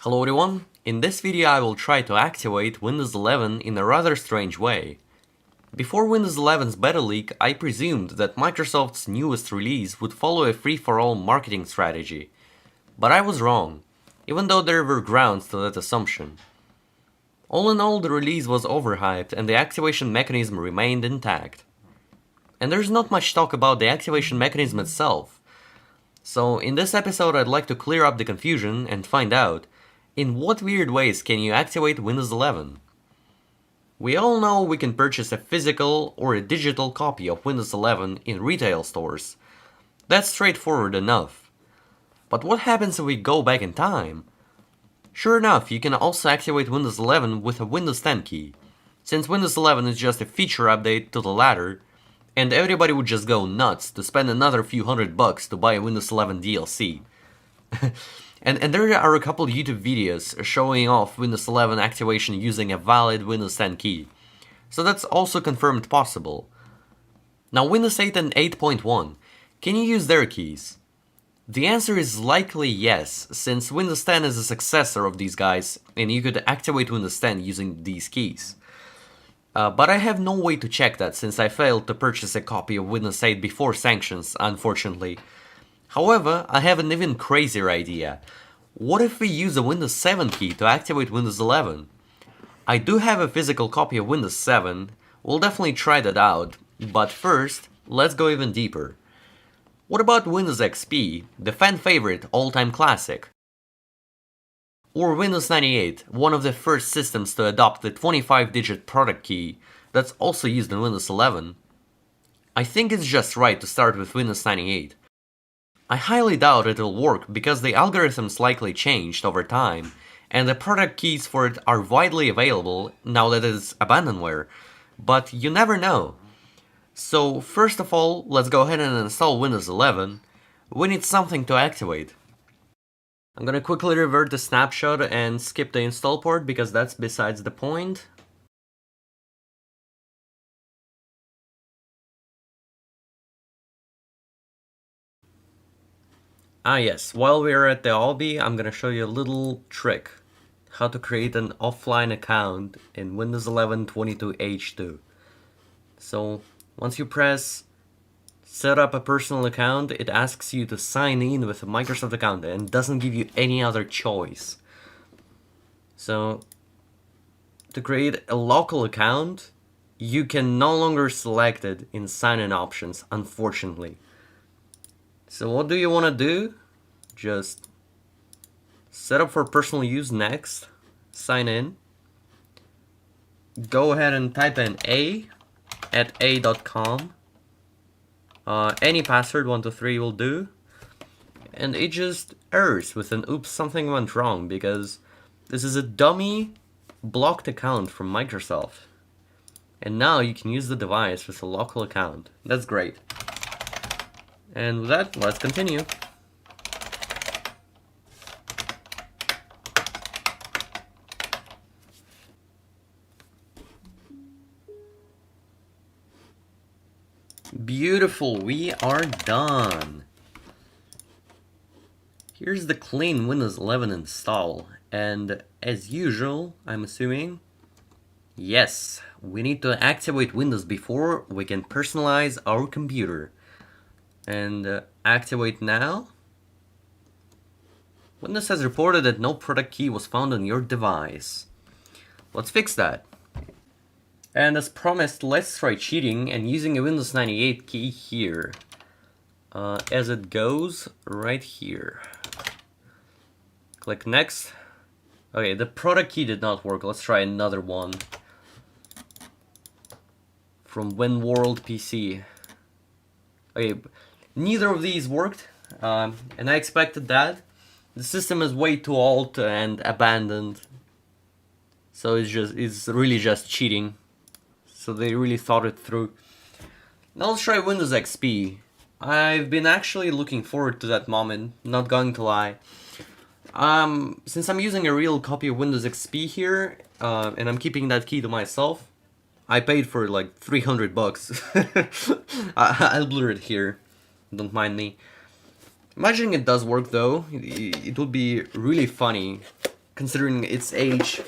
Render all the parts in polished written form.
Hello everyone, in this video I will try to activate Windows 11 in a rather strange way. Before Windows 11's beta leak, I presumed that Microsoft's newest release would follow a free-for-all marketing strategy. But I was wrong, even though there were grounds to that assumption. All in all, the release was overhyped and the activation mechanism remained intact. And there's not much talk about the activation mechanism itself. So in this episode I'd like to clear up the confusion and find out in what weird ways can you activate Windows 11? We all know we can purchase a physical or a digital copy of Windows 11 in retail stores. That's straightforward enough. But what happens if we go back in time? Sure enough, you can also activate Windows 11 with a Windows 10 key, since Windows 11 is just a feature update to the latter, and everybody would just go nuts to spend another few $100 to buy a Windows 11 DLC. And there are a couple YouTube videos showing off Windows 11 activation using a valid Windows 10 key, so that's also confirmed possible. Now Windows 8 and 8.1, can you use their keys? The answer is likely yes, since Windows 10 is a successor of these guys, and you could activate Windows 10 using these keys. But I have no way to check that since I failed to purchase a copy of Windows 8 before sanctions, unfortunately. However, I have an even crazier idea. What if we use a Windows 7 key to activate Windows 11? I do have a physical copy of Windows 7, we'll definitely try that out, but first, let's go even deeper. What about Windows XP, the fan favorite all-time classic? Or Windows 98, one of the first systems to adopt the 25-digit product key that's also used in Windows 11? I think it's just right to start with Windows 98. I highly doubt it'll work because the algorithms likely changed over time, and the product keys for it are widely available now that it's abandonware, but you never know. So first of all, let's go ahead and install Windows 11. We need something to activate. I'm gonna quickly revert the snapshot and skip the install port because that's besides the point. Yes, while we're at the hobby, I'm gonna show you a little trick. How to create an offline account in Windows 11 22H2. So, once you press set up a personal account, it asks you to sign in with a Microsoft account and doesn't give you any other choice. So, to create a local account, you can no longer select it in sign-in options, unfortunately. So what do you want to do? Just set up for personal use next, sign in, go ahead and type in a@a.com, any password 123 will do, and it just errors with an oops something went wrong because this is a dummy blocked account from Microsoft. And now you can use the device with a local account. That's great. And with that, let's continue. Beautiful, we are done. Here's the clean Windows 11 install, and as usual, I'm assuming, yes, we need to activate Windows before we can personalize our computer. And activate now. Windows has reported that no product key was found on your device. Let's fix that. And as promised, let's try cheating and using a Windows 98 key here. As it goes right here. Click next. Okay, the product key did not work. Let's try another one. From WinWorld PC. Okay. Neither of these worked, and I expected that. The system is way too old and abandoned, so it's really just cheating. So they really thought it through. Now let's try Windows XP. I've been actually looking forward to that moment, not going to lie. Since I'm using a real copy of Windows XP here, and I'm keeping that key to myself, I paid for like $300. I'll blur it here. Don't mind me. Imagining it does work though, it would be really funny considering its age,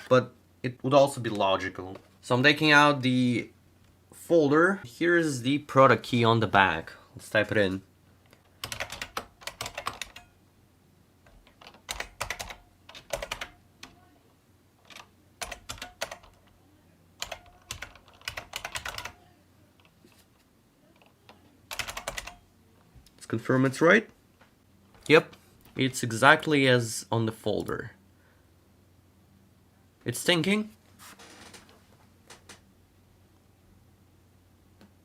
but it would also be logical. So I'm taking out the folder. Here's the product key on the back. Let's type it in. Let's confirm it's right. Yep, it's exactly as on the folder. It's thinking.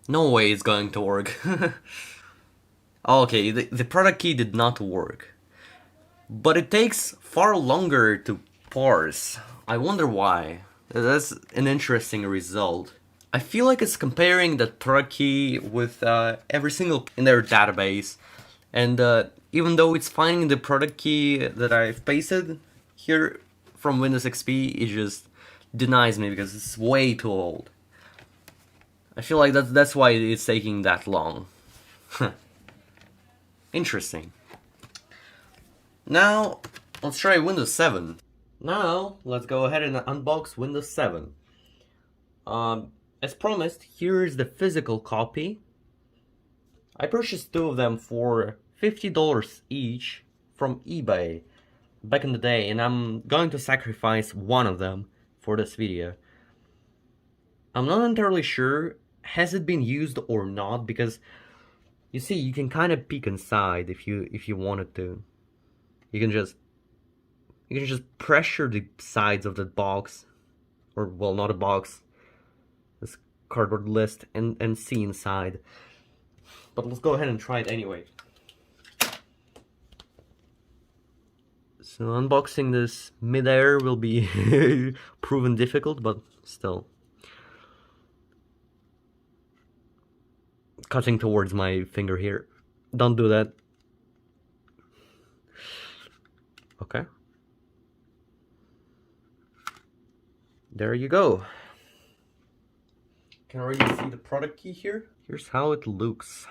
No way it's going to work. Okay, the product key did not work. But it takes far longer to parse. I wonder why. That's an interesting result. I feel like it's comparing the product key with every single in their database. And even though it's finding the product key that I've pasted here from Windows XP, it just denies me because it's way too old. I feel like that's why it's taking that long. Interesting. Now, let's try Windows 7. Now, let's go ahead and unbox Windows 7. As promised, here is the physical copy. I purchased two of them for $50 each from eBay back in the day, and I'm going to sacrifice one of them for this video. I'm not entirely sure has it been used or not, because you see, you can kind of peek inside if you wanted to. You can just pressure the sides of the box, or well, not a box, this cardboard list, and see inside. But let's go ahead and try it anyway. So unboxing this mid-air will be proven difficult, but still. Cutting towards my finger here. Don't do that. Okay. There you go. Can already see the product key here. Here's how it looks.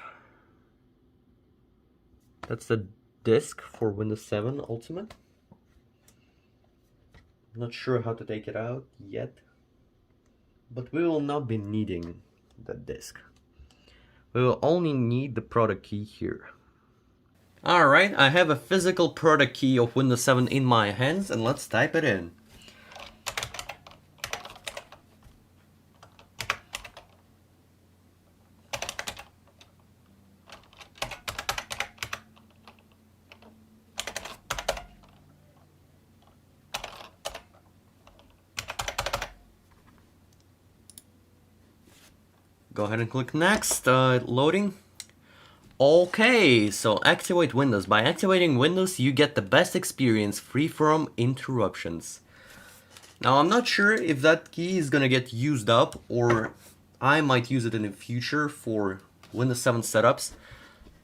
That's the disk for Windows 7 Ultimate. Not sure how to take it out yet, but we will not be needing the disk. We will only need the product key here. Alright, I have a physical product key of Windows 7 in my hands, and let's type it in. Go ahead and click next, loading. Okay, so activate Windows. By activating Windows, you get the best experience free from interruptions. Now, I'm not sure if that key is gonna get used up, or I might use it in the future for Windows 7 setups,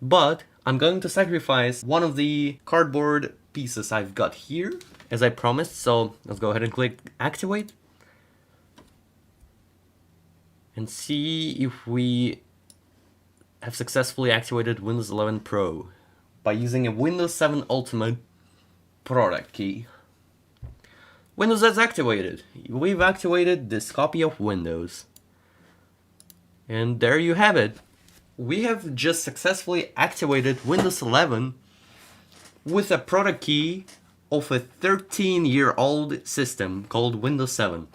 but I'm going to sacrifice one of the cardboard pieces I've got here, as I promised, so let's go ahead and click activate. And see if we have successfully activated Windows 11 Pro by using a Windows 7 Ultimate product key. Windows is activated. We've activated this copy of Windows. And there you have it. We have just successfully activated Windows 11 with a product key of a 13-year-old system called Windows 7.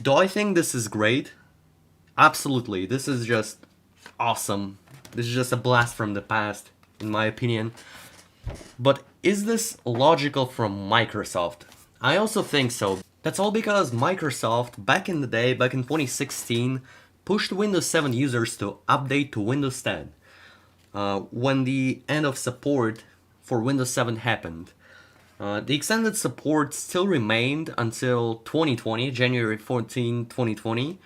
Do I think this is great? Absolutely. This is just awesome. This is just a blast from the past, in my opinion. But is this logical from Microsoft? I also think so. That's all because Microsoft, back in the day, back in 2016, pushed Windows 7 users to update to Windows 10. When the end of support for Windows 7 happened. The extended support still remained until 2020, January 14, 2020,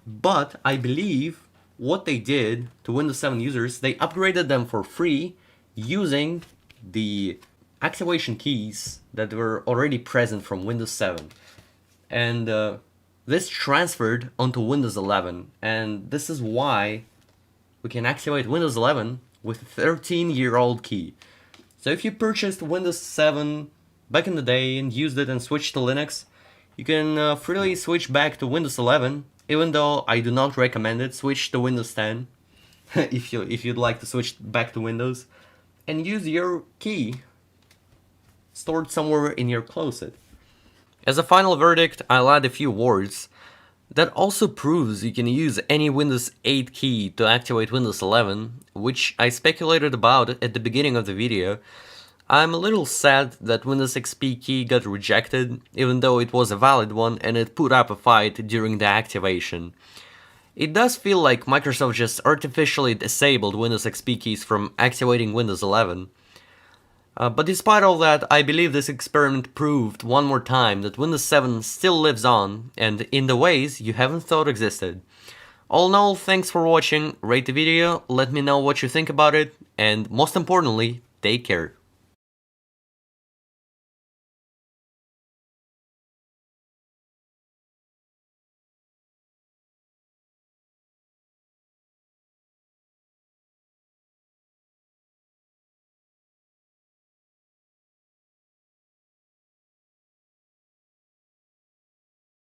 but I believe what they did to Windows 7 users, they upgraded them for free using the activation keys that were already present from Windows 7. And this transferred onto Windows 11, and this is why we can activate Windows 11 with a 13-year-old key. So if you purchased Windows 7 back in the day and used it and switched to Linux, you can freely switch back to Windows 11, even though I do not recommend it. Switch to Windows 10 if you'd like to switch back to Windows, and use your key stored somewhere in your closet. As a final verdict, I'll add a few words. That also proves you can use any Windows 8 key to activate Windows 11, which I speculated about at the beginning of the video. I'm a little sad that Windows XP key got rejected, even though it was a valid one and it put up a fight during the activation. It does feel like Microsoft just artificially disabled Windows XP keys from activating Windows 11. But despite all that, I believe this experiment proved one more time that Windows 7 still lives on, and in the ways you haven't thought existed. All in all, thanks for watching, rate the video, let me know what you think about it, and most importantly, take care.